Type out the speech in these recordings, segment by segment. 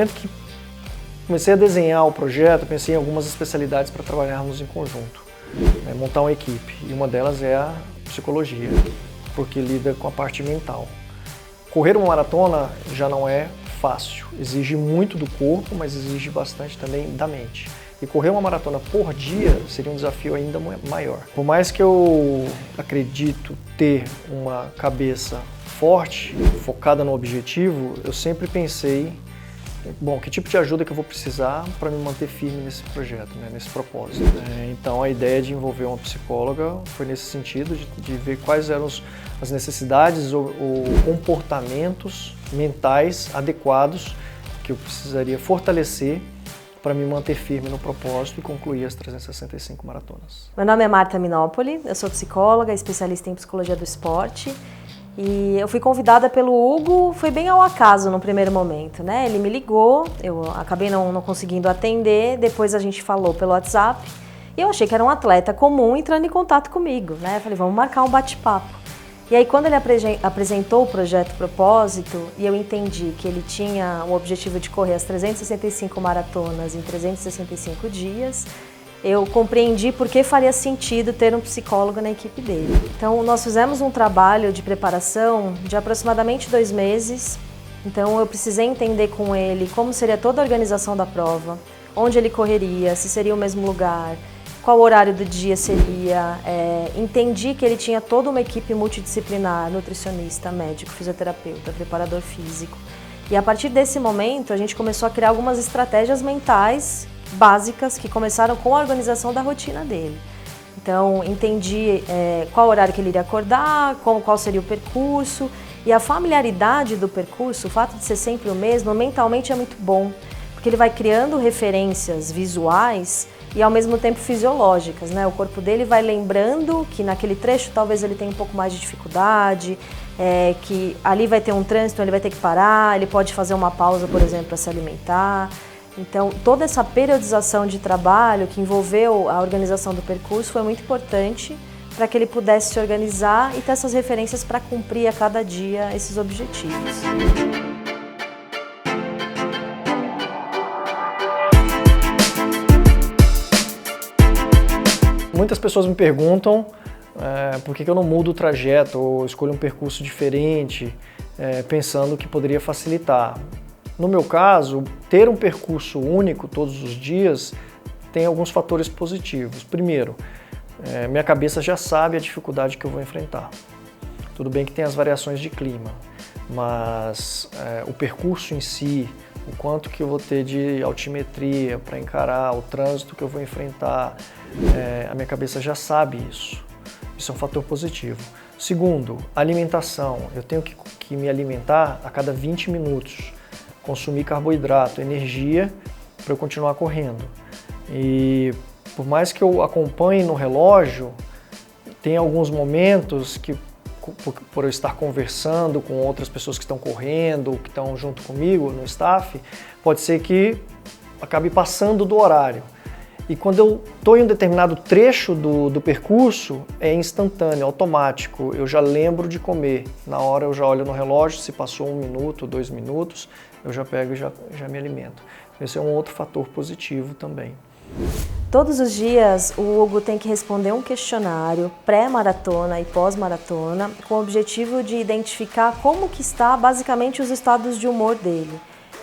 momento que comecei a desenhar o projeto, pensei em algumas especialidades para trabalharmos em conjunto, montar uma equipe. E uma delas é a psicologia, porque lida com a parte mental. Correr uma maratona já não é fácil, exige muito do corpo, mas exige bastante também da mente. E correr uma maratona por dia seria um desafio ainda maior. Por mais que eu acredito ter uma cabeça forte, focada no objetivo, eu sempre pensei, bom, que tipo de ajuda que eu vou precisar para me manter firme nesse projeto, nesse propósito. Então a ideia de envolver uma psicóloga foi nesse sentido, de ver quais eram as necessidades ou comportamentos mentais adequados que eu precisaria fortalecer para me manter firme no propósito e concluir as 365 maratonas. Meu nome é Marta Minopoli, eu sou psicóloga, especialista em psicologia do esporte. E eu fui convidada pelo Hugo, foi bem ao acaso no primeiro momento, né? Ele me ligou, eu acabei não conseguindo atender, depois a gente falou pelo WhatsApp e eu achei que era um atleta comum entrando em contato comigo, né? Eu falei, vamos marcar um bate-papo. E aí quando ele apresentou o projeto Propósito e eu entendi que ele tinha o objetivo de correr as 365 maratonas em 365 dias, eu compreendi por que faria sentido ter um psicólogo na equipe dele. Então, nós fizemos um trabalho de preparação de aproximadamente 2 meses. Então, eu precisei entender com ele como seria toda a organização da prova, onde ele correria, se seria o mesmo lugar, qual horário do dia seria. Entendi que ele tinha toda uma equipe multidisciplinar, nutricionista, médico, fisioterapeuta, preparador físico. E a partir desse momento, a gente começou a criar algumas estratégias mentais básicas que começaram com a organização da rotina dele. Então, entendi qual horário que ele iria acordar, qual seria o percurso, e a familiaridade do percurso, o fato de ser sempre o mesmo, mentalmente é muito bom, porque ele vai criando referências visuais e ao mesmo tempo fisiológicas, né? O corpo dele vai lembrando que naquele trecho talvez ele tenha um pouco mais de dificuldade, que ali vai ter um trânsito, ele vai ter que parar, ele pode fazer uma pausa, por exemplo, para se alimentar. Então, toda essa periodização de trabalho que envolveu a organização do percurso foi muito importante para que ele pudesse se organizar e ter essas referências para cumprir a cada dia esses objetivos. Muitas pessoas me perguntam por que eu não mudo o trajeto ou escolho um percurso diferente, pensando que poderia facilitar. No meu caso, ter um percurso único todos os dias tem alguns fatores positivos. Primeiro, minha cabeça já sabe a dificuldade que eu vou enfrentar. Tudo bem que tem as variações de clima, mas o percurso em si, o quanto que eu vou ter de altimetria para encarar, o trânsito que eu vou enfrentar, a minha cabeça já sabe isso. Isso é um fator positivo. Segundo, alimentação. Eu tenho que me alimentar a cada 20 minutos. Consumir carboidrato, energia para eu continuar correndo. E por mais que eu acompanhe no relógio, tem alguns momentos que, por eu estar conversando com outras pessoas que estão correndo, que estão junto comigo no staff, pode ser que acabe passando do horário. E quando eu estou em um determinado trecho do percurso, é instantâneo, automático. Eu já lembro de comer. Na hora eu já olho no relógio, se passou 1 minuto, 2 minutos, eu já pego e já me alimento. Esse é um outro fator positivo também. Todos os dias o Hugo tem que responder um questionário pré-maratona e pós-maratona com o objetivo de identificar como que está basicamente os estados de humor dele.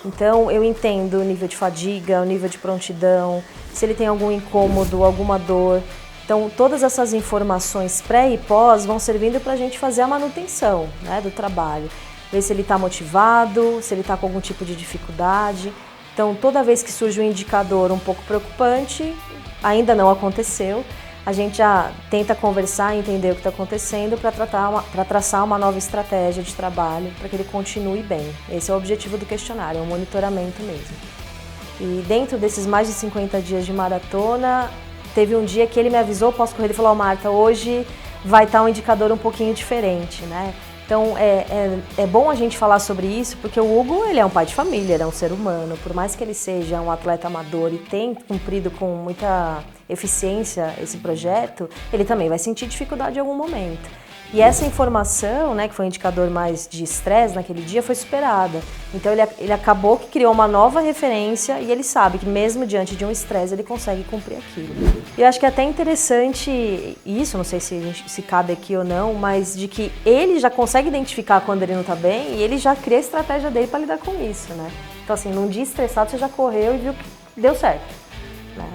Então eu entendo o nível de fadiga, o nível de prontidão, se ele tem algum incômodo, alguma dor. Então todas essas informações pré e pós vão servindo para a gente fazer a manutenção, né, do trabalho. Ver se ele está motivado, se ele está com algum tipo de dificuldade. Então toda vez que surge um indicador um pouco preocupante, ainda não aconteceu, a gente já tenta conversar e entender o que está acontecendo para traçar uma nova estratégia de trabalho para que ele continue bem. Esse é o objetivo do questionário, é um monitoramento mesmo. E dentro desses mais de 50 dias de maratona, teve um dia que ele me avisou pós-corrida, ele falou, Marta, hoje vai estar um indicador um pouquinho diferente, né? Então é bom a gente falar sobre isso, porque o Hugo ele é um pai de família, ele é um ser humano. Por mais que ele seja um atleta amador e tenha cumprido com muita eficiência esse projeto, ele também vai sentir dificuldade em algum momento. E essa informação, né, que foi um indicador mais de estresse naquele dia, foi superada. Então ele acabou que criou uma nova referência e ele sabe que mesmo diante de um estresse ele consegue cumprir aquilo. E eu acho que é até interessante isso, não sei se cabe aqui ou não, mas de que ele já consegue identificar quando ele não está bem e ele já cria a estratégia dele para lidar com isso, né? Então assim, num dia estressado você já correu e viu que deu certo, né?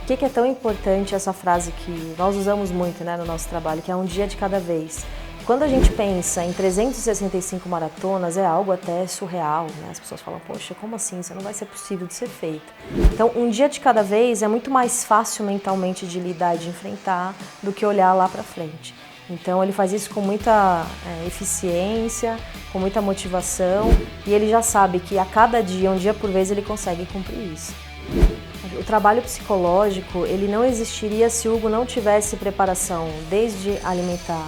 Por que é tão importante essa frase que nós usamos muito, né, no nosso trabalho, que é um dia de cada vez? Quando a gente pensa em 365 maratonas, é algo até surreal, né? As pessoas falam, poxa, como assim? Isso não vai ser possível de ser feito. Então, um dia de cada vez é muito mais fácil mentalmente de lidar e de enfrentar do que olhar lá para frente. Então, ele faz isso com muita eficiência, com muita motivação, e ele já sabe que a cada dia, um dia por vez, ele consegue cumprir isso. O trabalho psicológico, ele não existiria se o Hugo não tivesse preparação, desde alimentar,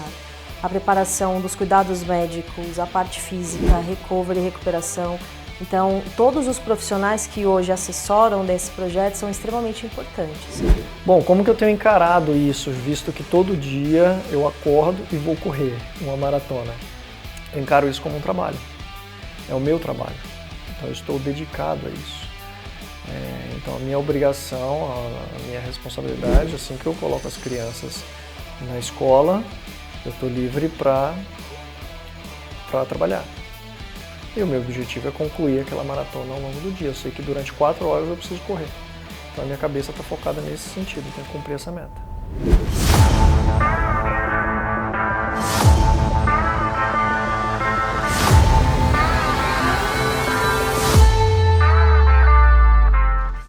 a preparação dos cuidados médicos, a parte física, recovery e recuperação. Então, todos os profissionais que hoje assessoram desse projeto são extremamente importantes. Bom, como que eu tenho encarado isso, visto que todo dia eu acordo e vou correr uma maratona? Eu encaro isso como um trabalho, é o meu trabalho, então eu estou dedicado a isso. Então a minha obrigação, a minha responsabilidade, assim que eu coloco as crianças na escola, eu estou livre para trabalhar. E o meu objetivo é concluir aquela maratona ao longo do dia. Eu sei que durante 4 horas eu preciso correr. Então a minha cabeça está focada nesse sentido, tem que cumprir essa meta.